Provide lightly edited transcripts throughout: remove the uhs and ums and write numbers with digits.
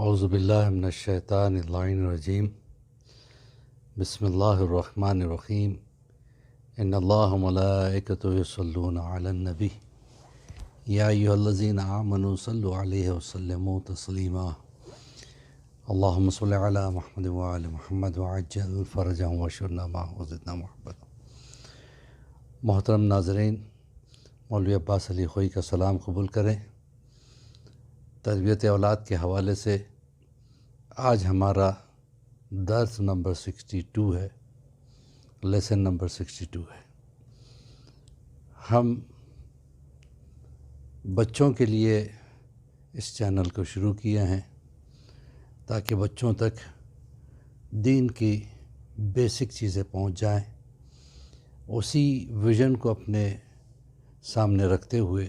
اعوذ باللہ من الشیطان اللعین الرجیم بسم اللہ الرحمن الرحیم ان اللہ ملائکتہ یصلون علی النبی یا ایھا الذین آمنوا صلوا علیہ وسلموا تسلیما اللہم صل علی محمد وآل محمد وعجل فرجهم واشرنا معه وزدنا محبتا۔ محترم ناظرین، مولوی عباس علی خوئی کا سلام قبول کریں۔ تربیت اولاد کے حوالے سے آج ہمارا درس نمبر 62 ہے، لیسن نمبر 62 ہے۔ ہم بچوں کے لیے اس چینل کو شروع کیے ہیں تاکہ بچوں تک دین کی بیسک چیزیں پہنچ جائیں۔ اسی ویژن کو اپنے سامنے رکھتے ہوئے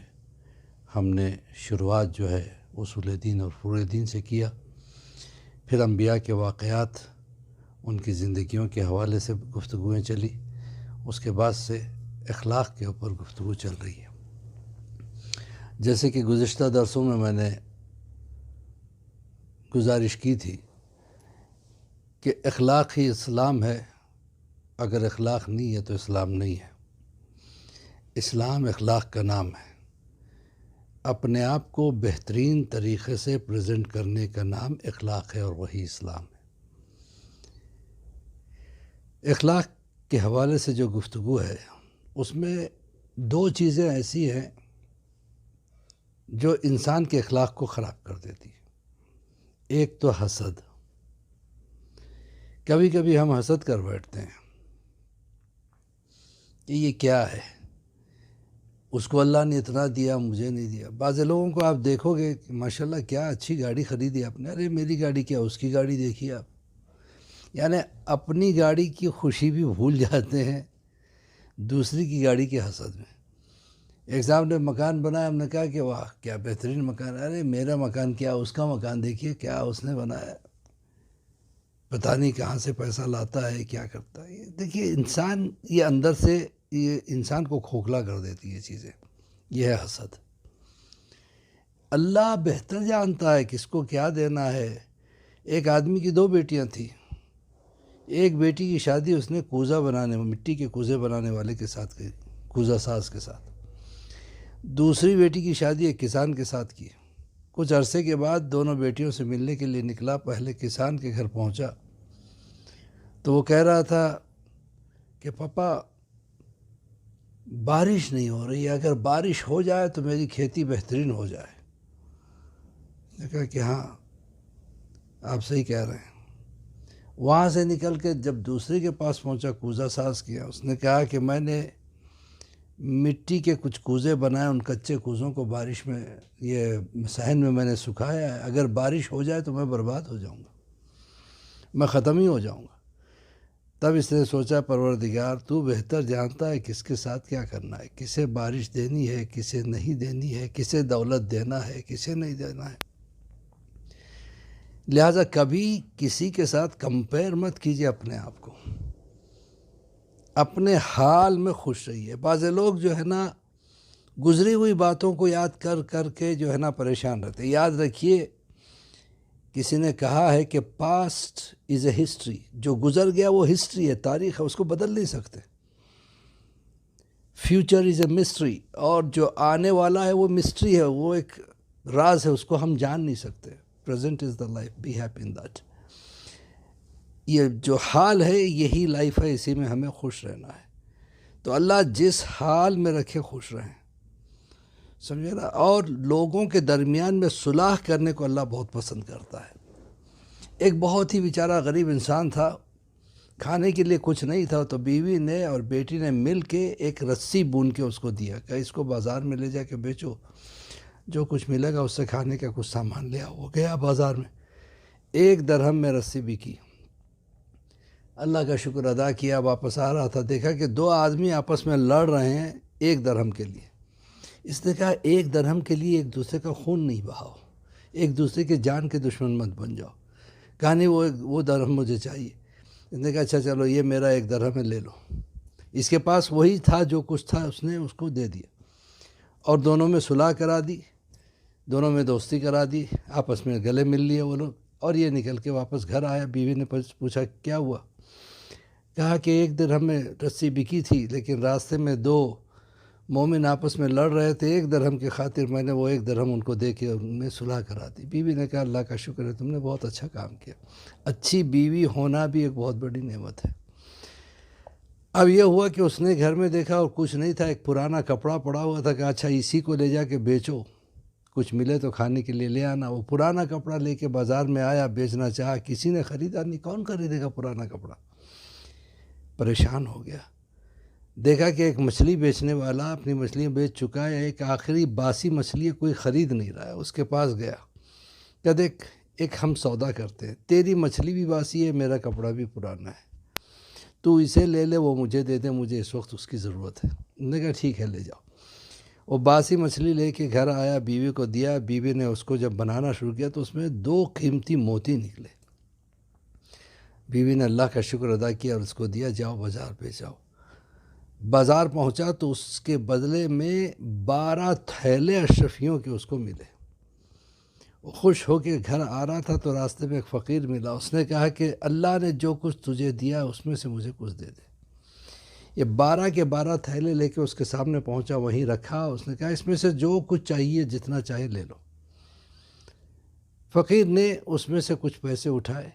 ہم نے شروعات جو ہے اصول دین اور فروع دین سے کیا، پھر انبیاء کے واقعات، ان کی زندگیوں کے حوالے سے گفتگویں چلی، اس کے بعد سے اخلاق کے اوپر گفتگو چل رہی ہے۔ جیسے کہ گزشتہ درسوں میں نے گزارش کی تھی کہ اخلاق ہی اسلام ہے، اگر اخلاق نہیں ہے تو اسلام نہیں ہے۔ اسلام اخلاق کا نام ہے، اپنے آپ کو بہترین طریقے سے پریزنٹ کرنے کا نام اخلاق ہے اور وہی اسلام ہے۔ اخلاق کے حوالے سے جو گفتگو ہے اس میں دو چیزیں ایسی ہیں جو انسان کے اخلاق کو خراب کر دیتی ہیں۔ ایک تو حسد، کبھی کبھی ہم حسد کر بیٹھتے ہیں کہ یہ کیا ہے، اس کو اللہ نے اتنا دیا مجھے نہیں دیا۔ بعض لوگوں کو آپ دیکھو گے کہ ماشاءاللہ کیا اچھی گاڑی خریدی آپ نے، ارے میری گاڑی کیا، اس کی گاڑی دیکھیے آپ۔ یعنی اپنی گاڑی کی خوشی بھی بھول جاتے ہیں دوسری کی گاڑی کے حسد میں۔ ایک صاحب نے مکان بنایا، ہم نے کہا کہ واہ کیا بہترین مکان، ارے میرا مکان کیا، اس کا مکان دیکھیے کیا اس نے بنایا، پتہ نہیں کہاں سے پیسہ لاتا ہے، کیا کرتا ہے۔ دیکھیے انسان یہ اندر سے یہ انسان کو کھوکھلا کر دیتی ہے چیزیں، یہ ہے حسد۔ اللہ بہتر جانتا ہے کس کو کیا دینا ہے۔ ایک آدمی کی دو بیٹیاں تھیں، ایک بیٹی کی شادی اس نے کوزہ بنانے، مٹی کے کوزے بنانے والے کے ساتھ کی، کوزہ ساز کے ساتھ۔ دوسری بیٹی کی شادی ایک کسان کے ساتھ کی۔ کچھ عرصے کے بعد دونوں بیٹیوں سے ملنے کے لیے نکلا، پہلے کسان کے گھر پہنچا تو وہ کہہ رہا تھا کہ پاپا بارش نہیں ہو رہی ہے، اگر بارش ہو جائے تو میری کھیتی بہترین ہو جائے۔ میں نے کہا کہ ہاں آپ صحیح کہہ رہے ہیں۔ وہاں سے نکل کے جب دوسرے کے پاس پہنچا، کوزہ ساز کیا، اس نے کہا کہ میں نے مٹی کے کچھ کوزے بنائے، ان کچے کوزوں کو بارش میں یہ صحن میں نے سکھایا ہے، اگر بارش ہو جائے تو میں برباد ہو جاؤں گا، میں ختم ہی ہو جاؤں گا۔ تب اس نے سوچا پروردگار تو بہتر جانتا ہے کس کے ساتھ کیا کرنا ہے، کسے بارش دینی ہے، کسے نہیں دینی ہے، کسے دولت دینا ہے، کسے نہیں دینا ہے۔ لہٰذا کبھی کسی کے ساتھ کمپیئر مت کیجیے اپنے آپ کو، اپنے حال میں خوش رہیے۔ بعض لوگ جو ہے نا گزری ہوئی باتوں کو یاد کر کر کے جو ہے نا پریشان رہتے ہیں۔ یاد رکھیے کسی نے کہا ہے کہ پاسٹ از اے ہسٹری، جو گزر گیا وہ ہسٹری ہے، تاریخ ہے، اس کو بدل نہیں سکتے۔ فیوچر از اے مسٹری، اور جو آنے والا ہے وہ مسٹری ہے، وہ ایک راز ہے، اس کو ہم جان نہیں سکتے۔ Present is the life, be happy in that. یہ جو حال ہے یہی لائف ہے، اسی میں ہمیں خوش رہنا ہے۔ تو اللہ جس حال میں رکھے خوش رہیں، سمجھے نا۔ اور لوگوں کے درمیان میں صلح کرنے کو اللہ بہت پسند کرتا ہے۔ ایک بہت ہی بیچارہ غریب انسان تھا، کھانے کے لیے کچھ نہیں تھا، تو بیوی نے اور بیٹی نے مل کے ایک رسی بون کے اس کو دیا کہ اس کو بازار میں لے جا کے بیچو، جو کچھ ملے گا اس سے کھانے کا کچھ سامان لے آؤ۔ وہ گیا بازار میں، 1 درہم میں رسی بکی۔ اللہ کا شکر ادا کیا، واپس آ رہا تھا، دیکھا کہ 2 آدمی آپس میں لڑ رہے ہیں 1 درہم کے لیے۔ اس نے کہا 1 درہم کے لیے ایک دوسرے کا خون نہیں بہاؤ، ایک دوسرے کے جان کے دشمن مت بن جاؤ۔ کہا نہیں وہ درہم مجھے چاہیے۔ اس نے کہا اچھا چلو یہ میرا 1 درہم ہے، لے لو۔ اس کے پاس وہی تھا جو کچھ تھا، اس نے اس کو دے دیا، اور دونوں میں صلح کرا دی، دونوں میں دوستی کرا دی، آپس میں گلے مل لیے وہ لوگ۔ اور یہ نکل کے واپس گھر آیا. بیوی نے پوچھا کیا ہوا؟ کہا کہ ایک درہم میں رسی بکی تھی، لیکن راستے میں 2 مومن آپس میں لڑ رہے تھے، 1 درہم کی خاطر میں نے وہ 1 درہم ان کو دے کے ان میں صلح کرا دی. بیوی نے کہا اللہ کا شکر ہے، تم نے بہت اچھا کام کیا. اچھی بیوی ہونا بھی ایک بہت بڑی نعمت ہے. اب یہ ہوا کہ اس نے گھر میں دیکھا اور کچھ نہیں تھا، ایک پرانا کپڑا پڑا ہوا تھا. کہ اچھا اسی کو لے جا کے بیچو، کچھ ملے تو کھانے کے لیے لے آنا. وہ پرانا کپڑا لے کے بازار میں آیا، بیچنا چاہا، کسی نے خریدا نہیں. کون خریدے گا پرانا کپڑا؟ پریشان ہو گیا. دیکھا کہ ایک مچھلی بیچنے والا اپنی مچھلیاں بیچ چکا ہے، ایک آخری باسی مچھلی کوئی خرید نہیں رہا ہے. اس کے پاس گیا کہ دیکھ ایک ہم سودا کرتے ہیں، تیری مچھلی بھی باسی ہے، میرا کپڑا بھی پرانا ہے، تو اسے لے لے، وہ مجھے دے دے، مجھے اس وقت اس کی ضرورت ہے. نے کہا ٹھیک ہے لے جاؤ. وہ باسی مچھلی لے کے گھر آیا، بیوی کو دیا. بیوی نے اس کو جب بنانا شروع کیا تو اس میں 2 قیمتی موتی نکلے. بیوی نے اللہ کا شکر ادا کیا اور اس کو دیا، جاؤ بازار بیچاؤ. بازار پہنچا تو اس کے بدلے میں 12 تھیلے اشرفیوں کے اس کو ملے. وہ خوش ہو کے گھر آ رہا تھا تو راستے میں ایک فقیر ملا. اس نے کہا کہ اللہ نے جو کچھ تجھے دیا اس میں سے مجھے کچھ دے دے. یہ 12 کے 12 تھیلے لے کے اس کے سامنے پہنچا، وہیں رکھا. اس نے کہا اس میں سے جو کچھ چاہیے جتنا چاہے لے لو. فقیر نے اس میں سے کچھ پیسے اٹھائے،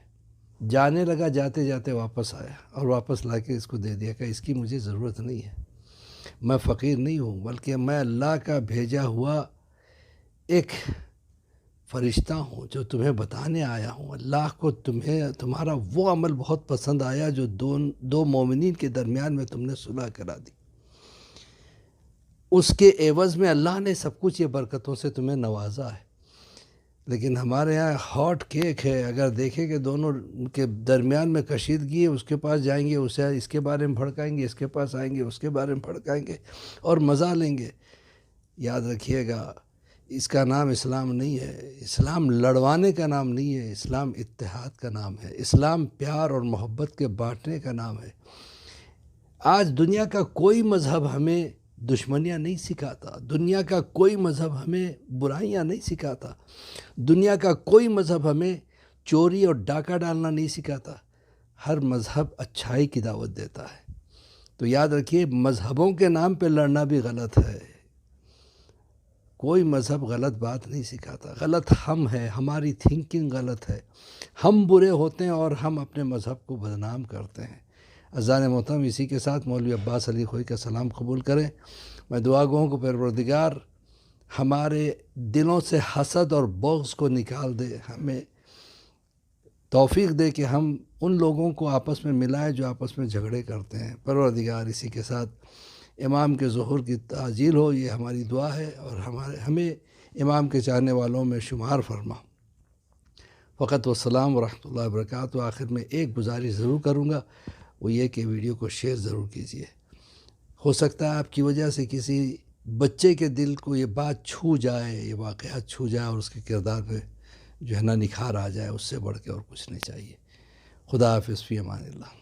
جانے لگا. جاتے جاتے واپس آیا اور واپس لا کے اس کو دے دیا کہ اس کی مجھے ضرورت نہیں ہے، میں فقیر نہیں ہوں، بلکہ میں اللہ کا بھیجا ہوا ایک فرشتہ ہوں جو تمہیں بتانے آیا ہوں. اللہ کو تمہارا وہ عمل بہت پسند آیا جو 2 مومنین کے درمیان میں تم نے صلح کرا دی. اس کے عوض میں اللہ نے سب کچھ یہ برکتوں سے تمہیں نوازا ہے. لیکن ہمارے یہاں ہاٹ کیک ہے. اگر دیکھیں کہ دونوں کے درمیان میں کشیدگی ہے، اس کے پاس جائیں گے، اسے اس کے بارے میں بھڑکائیں گے، اس کے پاس آئیں گے، اس کے بارے میں بھڑکائیں گے اور مزہ لیں گے. یاد رکھیے گا، اس کا نام اسلام نہیں ہے. اسلام لڑوانے کا نام نہیں ہے، اسلام اتحاد کا نام ہے. اسلام پیار اور محبت کے بانٹنے کا نام ہے. آج دنیا کا کوئی مذہب ہمیں دشمنیاں نہیں سکھاتا. دنیا کا کوئی مذہب ہمیں برائیاں نہیں سکھاتا. دنیا کا کوئی مذہب ہمیں چوری اور ڈاکہ ڈالنا نہیں سکھاتا. ہر مذہب اچھائی کی دعوت دیتا ہے. تو یاد رکھیے، مذہبوں کے نام پہ لڑنا بھی غلط ہے. کوئی مذہب غلط بات نہیں سکھاتا. غلط ہم ہے، ہماری تھنکنگ غلط ہے. ہم برے ہوتے ہیں اور ہم اپنے مذہب کو بدنام کرتے ہیں. اذان محترم اسی کے ساتھ مولوی عباس علی خوئی کا سلام قبول کریں. میں دعا گو ہوں کہ پروردگار ہمارے دلوں سے حسد اور بغض کو نکال دے، ہمیں توفیق دے کہ ہم ان لوگوں کو آپس میں ملائیں جو آپس میں جھگڑے کرتے ہیں. پروردگار اسی کے ساتھ امام کے ظہور کی تعجیل ہو، یہ ہماری دعا ہے، اور ہمیں امام کے چاہنے والوں میں شمار فرما. فقط والسلام ورحمۃ اللہ وبرکاتہ. آخر میں ایک گزارش ضرور کروں گا، وہ یہ کہ ویڈیو کو شیئر ضرور کیجیے. ہو سکتا ہے آپ کی وجہ سے کسی بچے کے دل کو یہ بات چھو جائے، یہ واقعات چھو جائے اور اس کے کردار پہ جو ہے نا نکھار آ جائے. اس سے بڑھ کے اور کچھ نہیں چاہیے. خدا حافظ، فی امان اللہ.